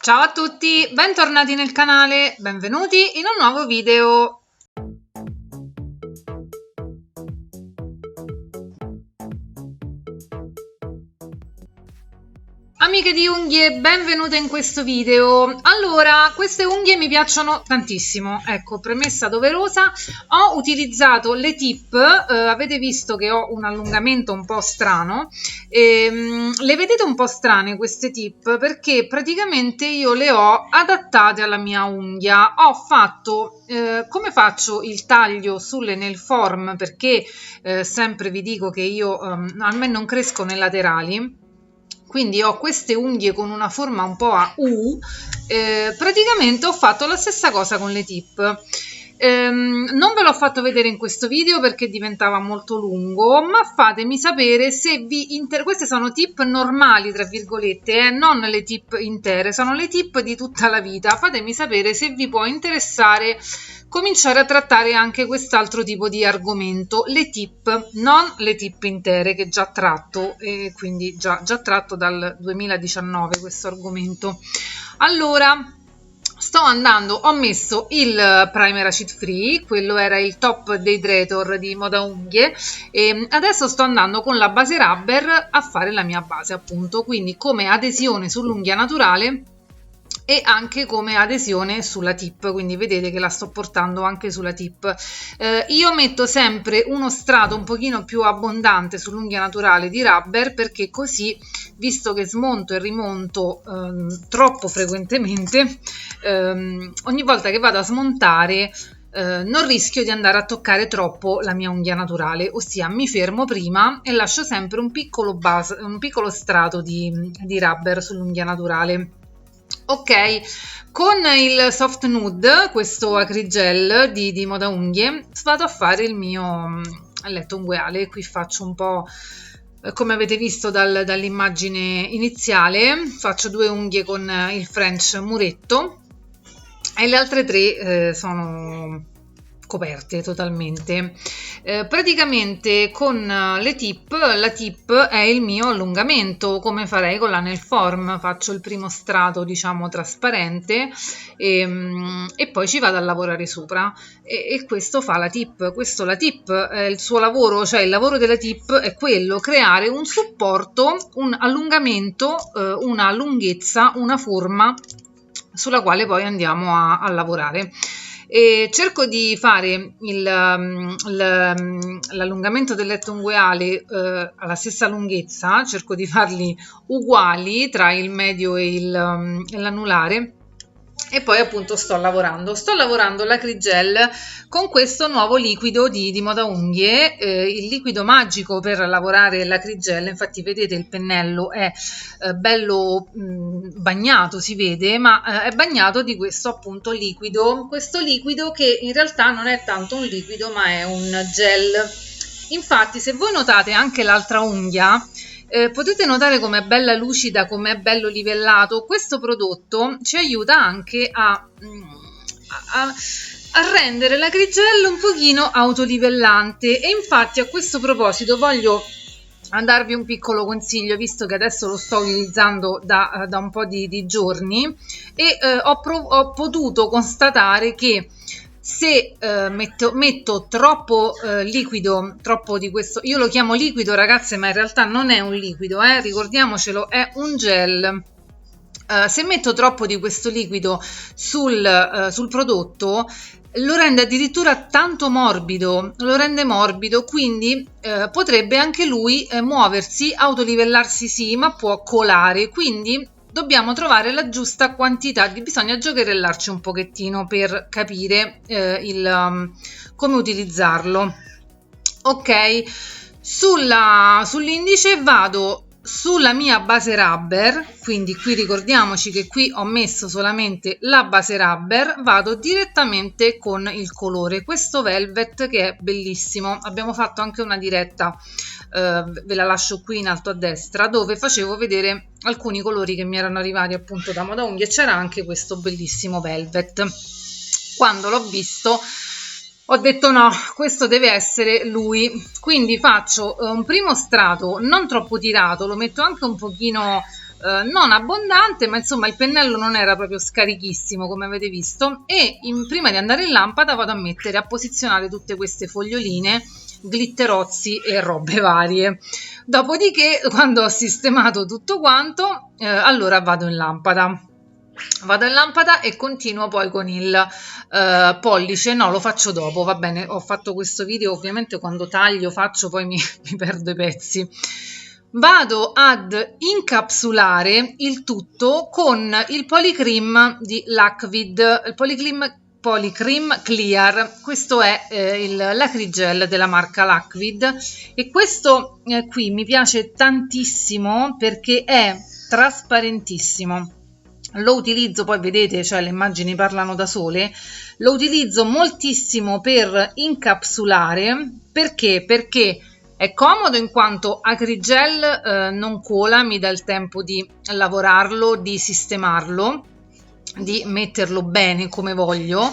Ciao a tutti, bentornati nel canale, benvenuti in un nuovo video. Amiche di unghie, benvenute in questo video. Allora, queste unghie mi piacciono tantissimo, ecco, premessa doverosa. Ho utilizzato le tip, avete visto che ho un allungamento un po' strano, le vedete un po' strane queste tip perché praticamente io le ho adattate alla mia unghia. Ho fatto, come faccio il taglio sulle nail form, perché sempre vi dico che io a me non crescono i laterali, quindi ho queste unghie con una forma un po' a U. Praticamente ho fatto la stessa cosa con le tip. Non ve l'ho fatto vedere in questo video perché diventava molto lungo, ma fatemi sapere se vi interessa. Queste sono tip normali, tra virgolette, non le tip intere, sono le tip di tutta la vita. Fatemi sapere se vi può interessare cominciare a trattare anche quest'altro tipo di argomento, le tip, non le tip intere che già tratto, e quindi già tratto dal 2019 questo argomento. Allora, sto andando, ho messo il primer acid free, quello era il top hydrator di Moda Unghie, e adesso sto andando con la base rubber a fare la mia base, appunto, quindi come adesione sull'unghia naturale e anche come adesione sulla tip, quindi vedete che la sto portando anche sulla tip. Io metto sempre uno strato un pochino più abbondante sull'unghia naturale di rubber, perché così, visto che smonto e rimonto troppo frequentemente, ogni volta che vado a smontare non rischio di andare a toccare troppo la mia unghia naturale, ossia mi fermo prima e lascio sempre un piccolo strato di rubber sull'unghia naturale. Ok, con il soft nude, questo acrigel di Moda Unghie, vado a fare il mio letto ungueale. Qui faccio un po', come avete visto dall'immagine iniziale, faccio 2 unghie con il French muretto e le altre 3 sono coperte totalmente. Praticamente con le tip, la tip è il mio allungamento, come farei con la nail form. Faccio il primo strato, diciamo, trasparente e poi ci vado a lavorare sopra, e questo fa la tip. Questo, la tip, il suo lavoro, cioè il lavoro della tip è quello: creare un supporto, un allungamento, una lunghezza, una forma sulla quale poi andiamo a lavorare. E cerco di fare l'allungamento del letto ungueale alla stessa lunghezza, cerco di farli uguali tra il medio e l'anulare, e poi appunto sto lavorando l'acrigel con questo nuovo liquido di Moda Unghie, il liquido magico per lavorare l'acrigel. Infatti vedete il pennello è bello bagnato, si vede, ma è bagnato di questo appunto liquido, questo liquido che in realtà non è tanto un liquido ma è un gel. Infatti, se voi notate anche l'altra unghia, potete notare com'è bella lucida, com'è bello livellato. Questo prodotto ci aiuta anche a rendere l'acrigel un pochino autolivellante, e infatti a questo proposito voglio darvi un piccolo consiglio, visto che adesso lo sto utilizzando da un po' di giorni, e ho potuto constatare che se metto troppo liquido, troppo di questo, io lo chiamo liquido ragazze, ma in realtà non è un liquido, ricordiamocelo, è un gel. Se metto troppo di questo liquido sul prodotto, lo rende addirittura tanto morbido, lo rende morbido, quindi potrebbe anche lui muoversi, autolivellarsi sì, ma può colare, quindi dobbiamo trovare la giusta quantità, bisogna giocherellarci un pochettino per capire come utilizzarlo. Ok, sull'indice vado sulla mia base rubber, quindi qui ricordiamoci che qui ho messo solamente la base rubber, vado direttamente con il colore, questo velvet che è bellissimo. Abbiamo fatto anche una diretta, ve la lascio qui in alto a destra, dove facevo vedere alcuni colori che mi erano arrivati appunto da Moda Unghie, e c'era anche questo bellissimo velvet. Quando l'ho visto ho detto no, questo deve essere lui, quindi faccio un primo strato non troppo tirato, lo metto anche un pochino non abbondante, ma insomma il pennello non era proprio scarichissimo come avete visto, e prima di andare in lampada vado a mettere, a posizionare tutte queste foglioline, glitterozzi e robe varie. Dopodiché, quando ho sistemato tutto quanto, allora vado in lampada. Vado in lampada e continuo poi con il pollice. No, lo faccio dopo, va bene, ho fatto questo video, ovviamente quando taglio poi mi perdo i pezzi. Vado ad incapsulare il tutto con il polycream di Lakvid, il Polycream Clear. Questo è l'acrigel della marca Lakvid, e questo qui mi piace tantissimo perché è trasparentissimo. Lo utilizzo, poi vedete, cioè le immagini parlano da sole, lo utilizzo moltissimo per incapsulare. Perché? Perché è comodo in quanto acrigel non cola, mi dà il tempo di lavorarlo, di sistemarlo, di metterlo bene come voglio,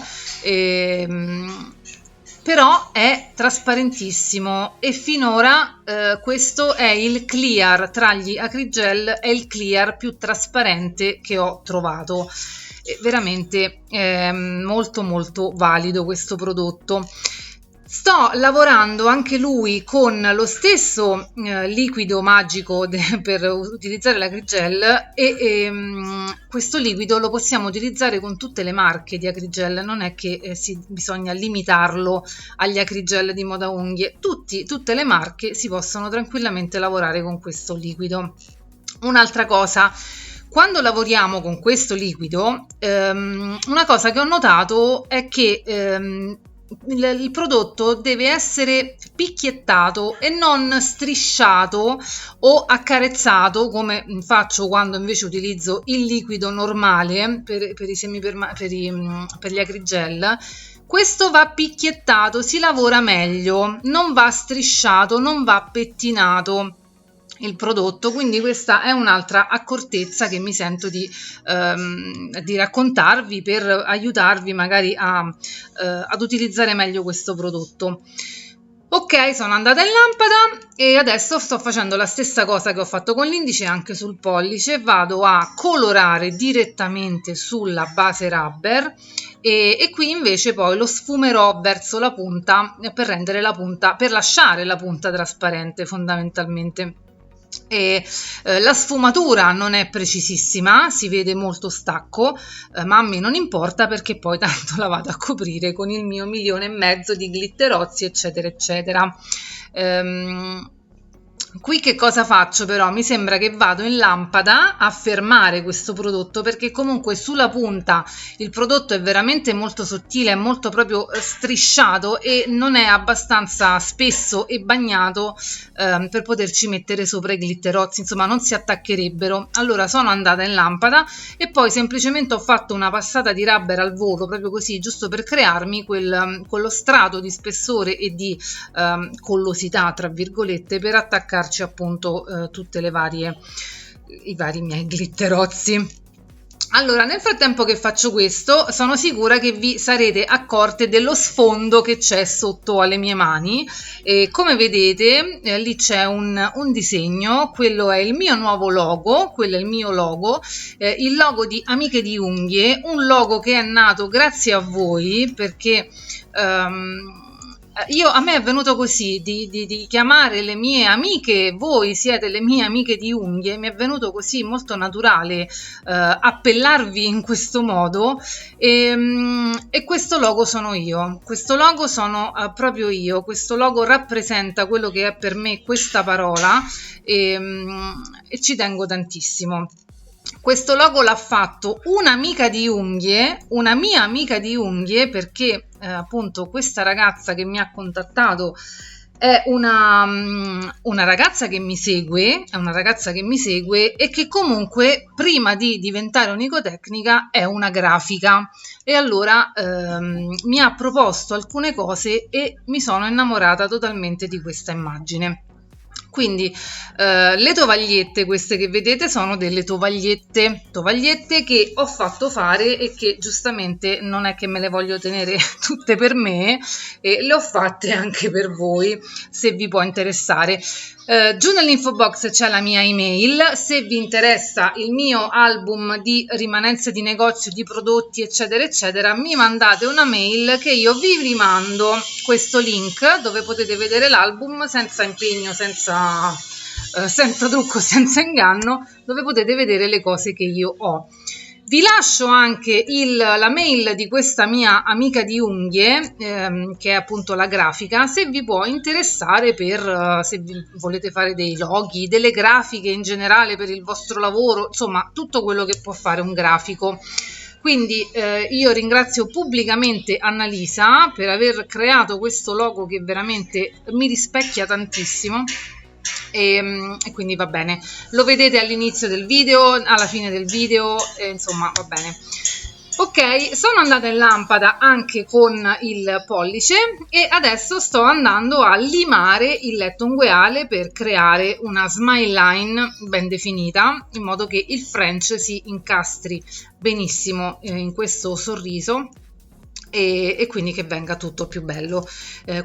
però è trasparentissimo, e finora questo è il clear, tra gli acrigel è il clear più trasparente che ho trovato. È veramente molto molto valido questo prodotto. Sto lavorando anche lui con lo stesso liquido magico per utilizzare l'acrigel, e questo liquido lo possiamo utilizzare con tutte le marche di acrigel, non è che bisogna limitarlo agli acrigel di Moda Unghie, tutte le marche si possono tranquillamente lavorare con questo liquido. Un'altra cosa, quando lavoriamo con questo liquido, una cosa che ho notato è che il prodotto deve essere picchiettato e non strisciato o accarezzato come faccio quando invece utilizzo il liquido normale per gli acrigel. Questo va picchiettato, si lavora meglio, non va strisciato, non va pettinato il prodotto, quindi questa è un'altra accortezza che mi sento di raccontarvi per aiutarvi magari ad utilizzare meglio questo prodotto. Ok, sono andata in lampada e adesso sto facendo la stessa cosa che ho fatto con l'indice anche sul pollice. Vado a colorare direttamente sulla base rubber, e qui invece poi lo sfumerò verso la punta per rendere la punta, per lasciare la punta trasparente fondamentalmente. E la sfumatura non è precisissima, si vede molto stacco, ma a me non importa perché poi tanto la vado a coprire con il mio 1,5 milioni di glitterozzi eccetera eccetera. Qui che cosa faccio però? Mi sembra che vado in lampada a fermare questo prodotto, perché comunque sulla punta il prodotto è veramente molto sottile, è molto proprio strisciato e non è abbastanza spesso e bagnato per poterci mettere sopra i glitterozzi, insomma non si attaccherebbero. Allora sono andata in lampada e poi semplicemente ho fatto una passata di rubber al volo, proprio così, giusto per crearmi quello strato di spessore e di collosità, tra virgolette, per attaccarci appunto tutte i vari miei glitterozzi. Allora, nel frattempo che faccio questo, sono sicura che vi sarete accorte dello sfondo che c'è sotto alle mie mani, e come vedete lì c'è un disegno, quello è il mio nuovo logo, quello è il mio logo, il logo di Amiche di Unghie, un logo che è nato grazie a voi, perché a me è venuto così di chiamare le mie amiche, voi siete le mie amiche di unghie, mi è venuto così molto naturale appellarvi in questo modo, e questo logo sono io, questo logo sono proprio io, questo logo rappresenta quello che è per me questa parola, e ci tengo tantissimo. Questo logo l'ha fatto un'amica di unghie, una mia amica di unghie, perché appunto questa ragazza che mi ha contattato è una ragazza che mi segue, e che comunque prima di diventare onicotecnica è una grafica, e allora mi ha proposto alcune cose e mi sono innamorata totalmente di questa immagine. Quindi le tovagliette, queste che vedete, sono delle tovagliette che ho fatto fare e che giustamente non è che me le voglio tenere tutte per me, e le ho fatte anche per voi, se vi può interessare. Giù nell'info box c'è la mia email, se vi interessa il mio album di rimanenze di negozio, di prodotti eccetera eccetera, mi mandate una mail che io vi rimando questo link dove potete vedere l'album senza impegno, senza trucco, senza inganno, dove potete vedere le cose che io ho. Vi lascio anche la mail di questa mia amica di unghie, che è appunto la grafica, se vi può interessare se volete fare dei loghi, delle grafiche in generale per il vostro lavoro, insomma tutto quello che può fare un grafico. Quindi io ringrazio pubblicamente Annalisa per aver creato questo logo che veramente mi rispecchia tantissimo. E quindi va bene, lo vedete all'inizio del video, alla fine del video, insomma va bene. Ok, sono andata in lampada anche con il pollice e adesso sto andando a limare il letto ungueale per creare una smile line ben definita, in modo che il French si incastri benissimo in questo sorriso. E quindi che venga tutto più bello.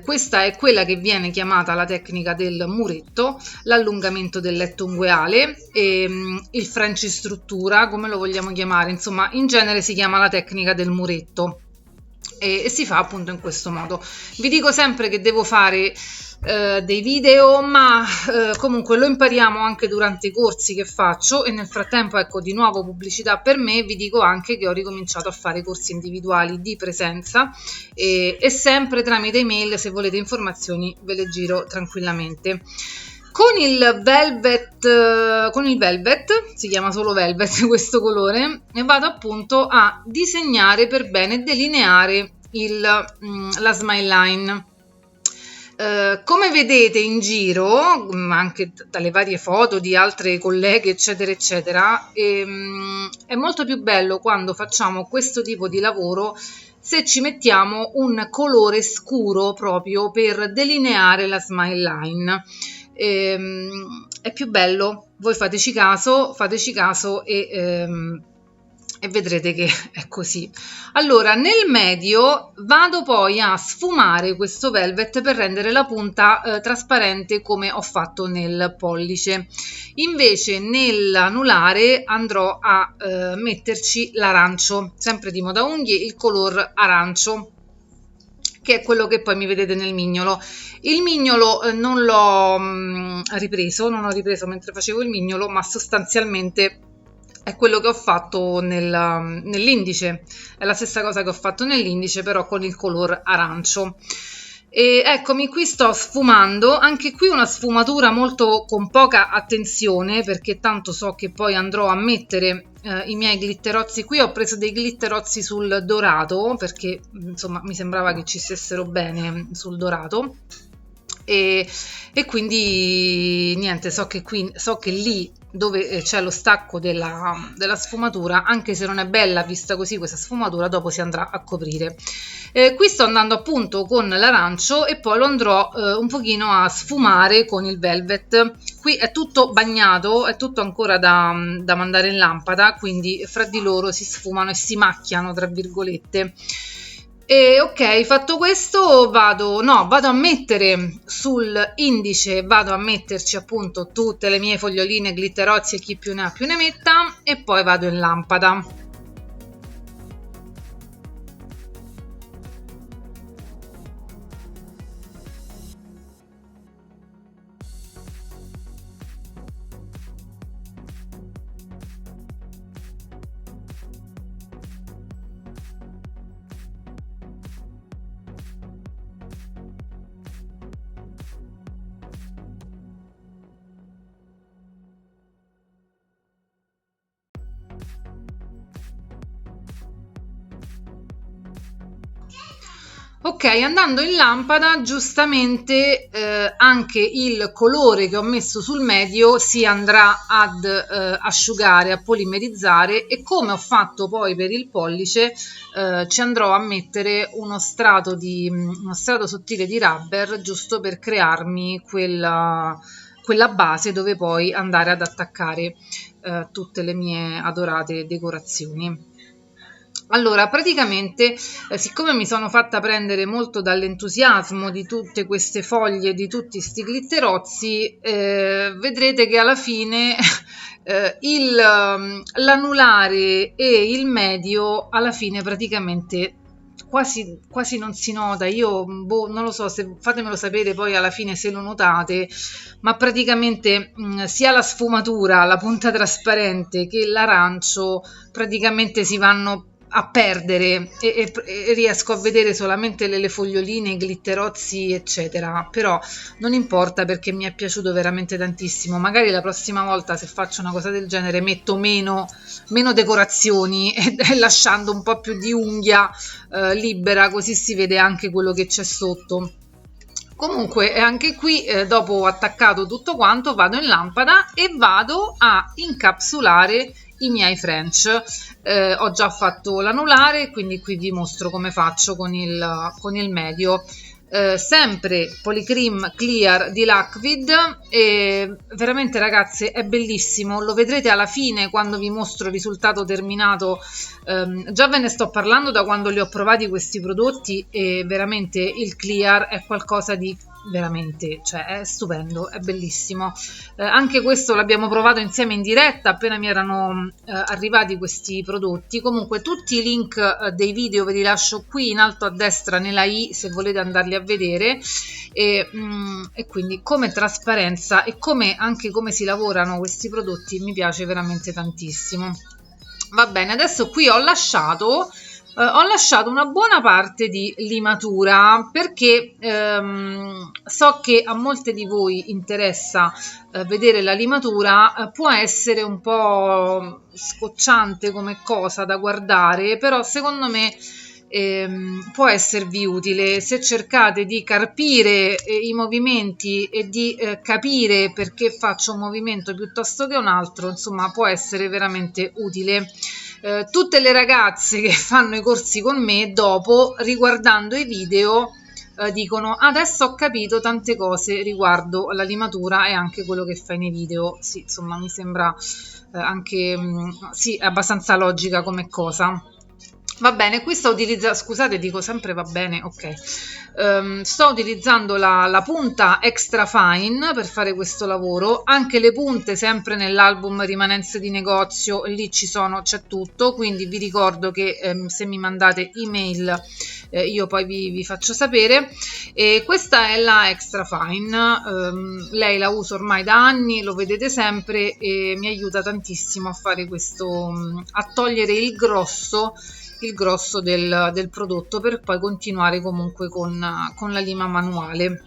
Questa è quella che viene chiamata la tecnica del muretto, l'allungamento del letto ungueale, il French struttura, come lo vogliamo chiamare, insomma in genere si chiama la tecnica del muretto e si fa appunto in questo modo. Vi dico sempre che devo fare dei video, ma comunque lo impariamo anche durante i corsi che faccio, e nel frattempo, ecco, di nuovo pubblicità per me, vi dico anche che ho ricominciato a fare corsi individuali di presenza e sempre tramite email. Se volete informazioni ve le giro tranquillamente. Con il velvet, si chiama solo velvet questo colore, e vado appunto a disegnare per bene, delineare la smile line. Come vedete in giro, anche dalle varie foto di altre colleghe eccetera eccetera, è molto più bello quando facciamo questo tipo di lavoro se ci mettiamo un colore scuro proprio per delineare la smile line. È più bello, voi fateci caso e vedrete che è così. Allora, nel medio vado poi a sfumare questo velvet per rendere la punta trasparente, come ho fatto nel pollice. Invece nell'anulare andrò a metterci l'arancio, sempre di Moda Unghie, il color arancio, che è quello che poi mi vedete nel mignolo. Il mignolo non l'ho ripreso, non ho ripreso mentre facevo il mignolo, ma sostanzialmente è quello che ho fatto nell'indice, è la stessa cosa che ho fatto nell'indice, però con il color arancio. E eccomi qui, sto sfumando, anche qui una sfumatura molto con poca attenzione, perché tanto so che poi andrò a mettere i miei glitterozzi. Qui ho preso dei glitterozzi sul dorato, perché insomma mi sembrava che ci stessero bene sul dorato. E quindi niente, so che lì dove c'è lo stacco della sfumatura, anche se non è bella vista così questa sfumatura, dopo si andrà a coprire. Qui sto andando appunto con l'arancio e poi lo andrò un pochino a sfumare con il velvet. Qui è tutto bagnato, è tutto ancora da mandare in lampada, quindi fra di loro si sfumano e si macchiano tra virgolette. E ok, fatto questo vado a mettere sul indice, vado a metterci appunto tutte le mie foglioline, glitterozzi e chi più ne ha più ne metta, e poi vado in lampada. Ok, andando in lampada, giustamente anche il colore che ho messo sul medio si andrà ad asciugare, a polimerizzare, e come ho fatto poi per il pollice ci andrò a mettere uno strato sottile di rubber, giusto per crearmi quel quella base dove poi andare ad attaccare tutte le mie adorate decorazioni. Allora, praticamente, siccome mi sono fatta prendere molto dall'entusiasmo di tutte queste foglie, di tutti sti glitterozzi, vedrete che alla fine l'anulare e il medio alla fine praticamente quasi non si nota. Io non lo so, se fatemelo sapere poi alla fine se lo notate, ma praticamente sia la sfumatura, la punta trasparente che l'arancio praticamente si vanno a perdere e riesco a vedere solamente le foglioline, i glitterozzi eccetera, però non importa perché mi è piaciuto veramente tantissimo. Magari la prossima volta, se faccio una cosa del genere, metto meno decorazioni e lasciando un po' più di unghia libera, così si vede anche quello che c'è sotto. Comunque anche qui dopo ho attaccato tutto quanto, vado in lampada e vado a incapsulare i miei French. Ho già fatto l'anulare, quindi qui vi mostro come faccio con il medio. Sempre Polycream Clear di Liquid, e veramente ragazze è bellissimo, lo vedrete alla fine quando vi mostro il risultato terminato. Già ve ne sto parlando da quando li ho provati questi prodotti e veramente il Clear è qualcosa di veramente, cioè è stupendo, è bellissimo. Anche questo l'abbiamo provato insieme in diretta appena mi erano arrivati questi prodotti. Comunque tutti i link dei video ve li lascio qui in alto a destra nella i se volete andarli a vedere, e quindi come trasparenza e anche come si lavorano questi prodotti mi piace veramente tantissimo. Va bene, adesso qui ho lasciato una buona parte di limatura perché so che a molte di voi interessa vedere la limatura. Può essere un po' scocciante come cosa da guardare, però secondo me può esservi utile se cercate di carpire i movimenti e di capire perché faccio un movimento piuttosto che un altro. Insomma, può essere veramente utile. Tutte le ragazze che fanno i corsi con me, dopo, riguardando i video, dicono: adesso ho capito tante cose riguardo alla limatura e anche quello che fai nei video. Sì, insomma, mi sembra anche sì, è abbastanza logica come cosa. Va bene, qui sto utilizzando, scusate, dico sempre va bene, ok. Sto utilizzando la punta extra fine per fare questo lavoro. Anche le punte, sempre nell'album rimanenze di negozio, lì c'è tutto, quindi vi ricordo che se mi mandate email io poi vi faccio sapere. E questa è la extra fine, lei la uso ormai da anni, lo vedete sempre, e mi aiuta tantissimo a fare questo, a togliere il grosso del prodotto per poi continuare comunque con la lima manuale.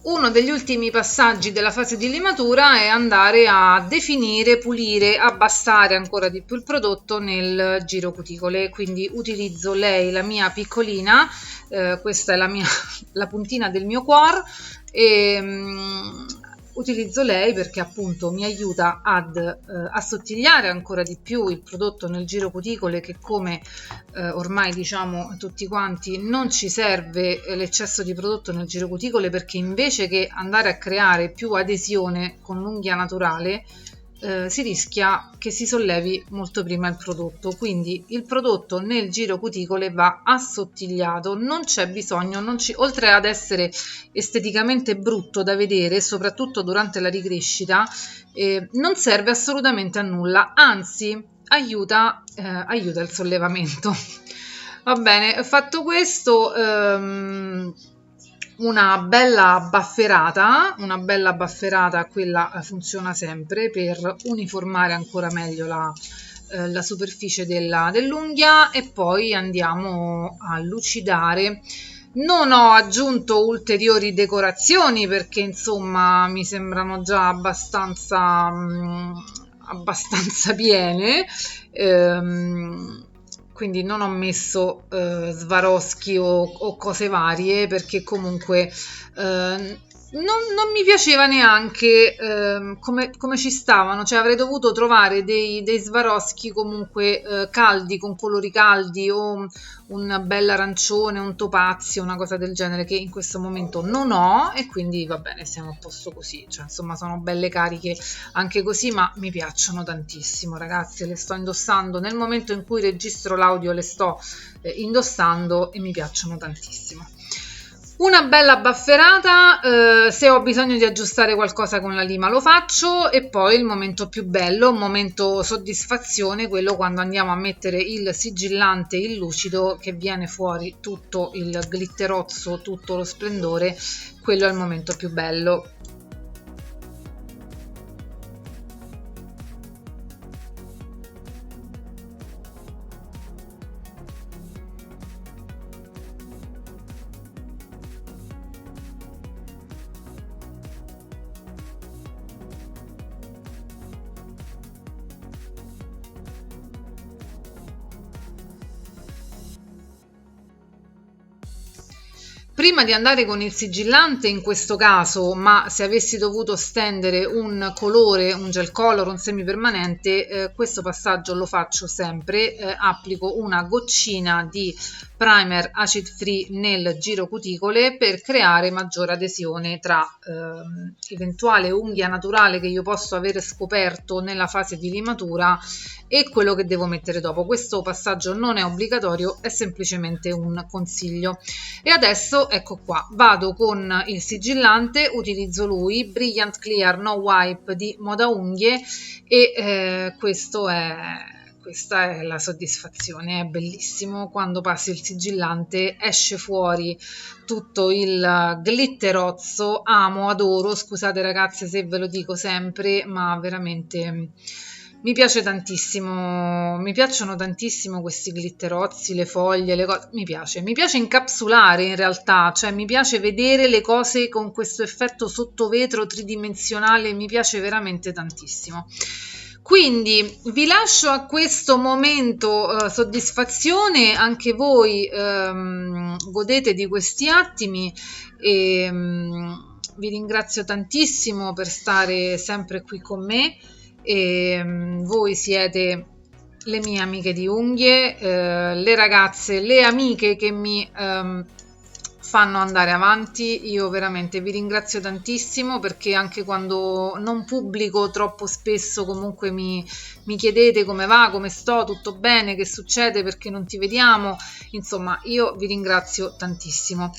Uno degli ultimi passaggi della fase di limatura è andare a definire, pulire, abbassare ancora di più il prodotto nel giro cuticole, quindi utilizzo lei, la mia piccolina, questa è la puntina del mio cuore, e utilizzo lei perché appunto mi aiuta ad assottigliare ancora di più il prodotto nel giro cuticole, che come ormai diciamo tutti quanti non ci serve l'eccesso di prodotto nel giro cuticole, perché invece che andare a creare più adesione con l'unghia naturale si rischia che si sollevi molto prima il prodotto. Quindi il prodotto nel giro cuticole va assottigliato, non c'è bisogno, oltre ad essere esteticamente brutto da vedere, soprattutto durante la ricrescita, non serve assolutamente a nulla, anzi aiuta il sollevamento. Va bene, fatto questo, una bella bafferata, quella funziona sempre per uniformare ancora meglio la superficie dell'unghia, e poi andiamo a lucidare. Non ho aggiunto ulteriori decorazioni perché insomma mi sembrano già abbastanza piene, quindi non ho messo Swarovski o cose varie, perché comunque non mi piaceva neanche come ci stavano, cioè avrei dovuto trovare dei Swarovski comunque caldi, con colori caldi, o un bel arancione, un topazio, una cosa del genere, che in questo momento non ho, e quindi va bene, siamo a posto così, cioè insomma sono belle cariche anche così, ma mi piacciono tantissimo, ragazzi. Le sto indossando nel momento in cui registro l'audio, le sto indossando e mi piacciono tantissimo. Una bella bafferata, se ho bisogno di aggiustare qualcosa con la lima lo faccio, e poi il momento più bello, un momento soddisfazione, quello quando andiamo a mettere il sigillante, il lucido, che viene fuori tutto il glitterozzo, tutto lo splendore, quello è il momento più bello. Prima di andare con il sigillante in questo caso, ma se avessi dovuto stendere un colore, un gel color, un semipermanente, questo passaggio lo faccio sempre, applico una goccina di primer acid free nel giro cuticole per creare maggiore adesione tra eventuale unghia naturale che io posso avere scoperto nella fase di limatura e quello che devo mettere dopo. Questo passaggio non è obbligatorio, è semplicemente un consiglio. E adesso ecco qua, vado con il sigillante, utilizzo lui, Brilliant Clear No Wipe di Moda Unghie, e questa è la soddisfazione, è bellissimo. Quando passi il sigillante esce fuori tutto il glitterozzo, amo, adoro, scusate ragazze se ve lo dico sempre, ma veramente mi piace tantissimo, mi piacciono tantissimo questi glitterozzi, le foglie, le cose, mi piace incapsulare in realtà, cioè mi piace vedere le cose con questo effetto sottovetro tridimensionale, mi piace veramente tantissimo. Quindi vi lascio a questo momento soddisfazione, anche voi godete di questi attimi, e vi ringrazio tantissimo per stare sempre qui con me. E voi siete le mie amiche di unghie, le ragazze, le amiche che mi fanno andare avanti. Io veramente vi ringrazio tantissimo, perché anche quando non pubblico troppo spesso comunque mi chiedete come va, come sto, tutto bene, che succede, perché non ti vediamo, insomma io vi ringrazio tantissimo.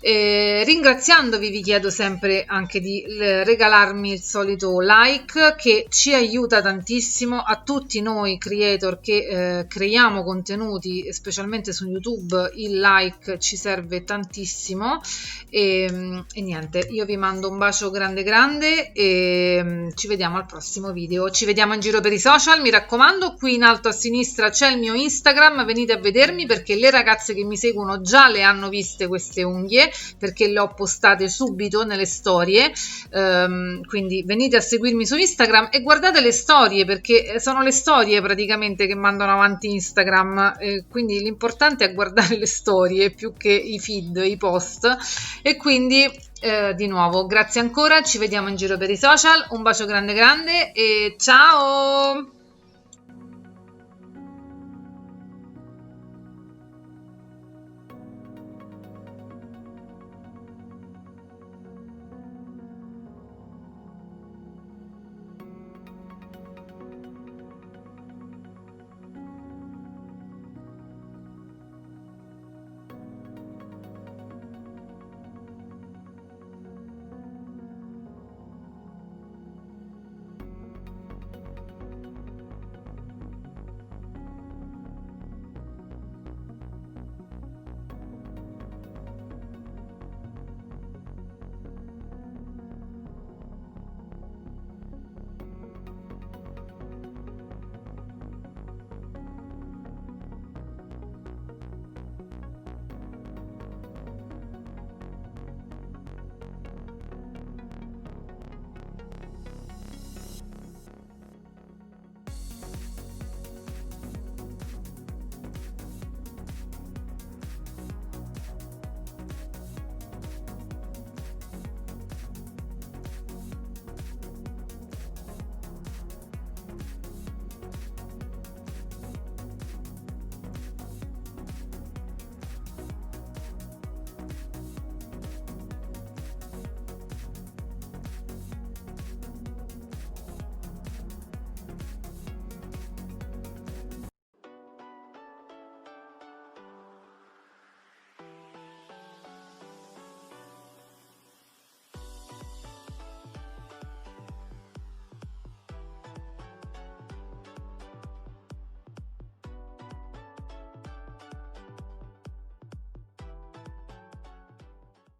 Ringraziandovi vi chiedo sempre anche di regalarmi il solito like, che ci aiuta tantissimo a tutti noi creator che creiamo contenuti, specialmente su YouTube. Il like ci serve tantissimo, e niente, io vi mando un bacio grande grande e ci vediamo al prossimo video. Ci vediamo in giro per i social, mi raccomando. Qui in alto a sinistra c'è il mio Instagram, venite a vedermi, perché le ragazze che mi seguono già le hanno viste queste unghie, perché le ho postate subito nelle storie, quindi venite a seguirmi su Instagram e guardate le storie, perché sono le storie praticamente che mandano avanti Instagram, quindi l'importante è guardare le storie più che i feed, i post. E quindi di nuovo grazie ancora, ci vediamo in giro per i social, un bacio grande grande e ciao!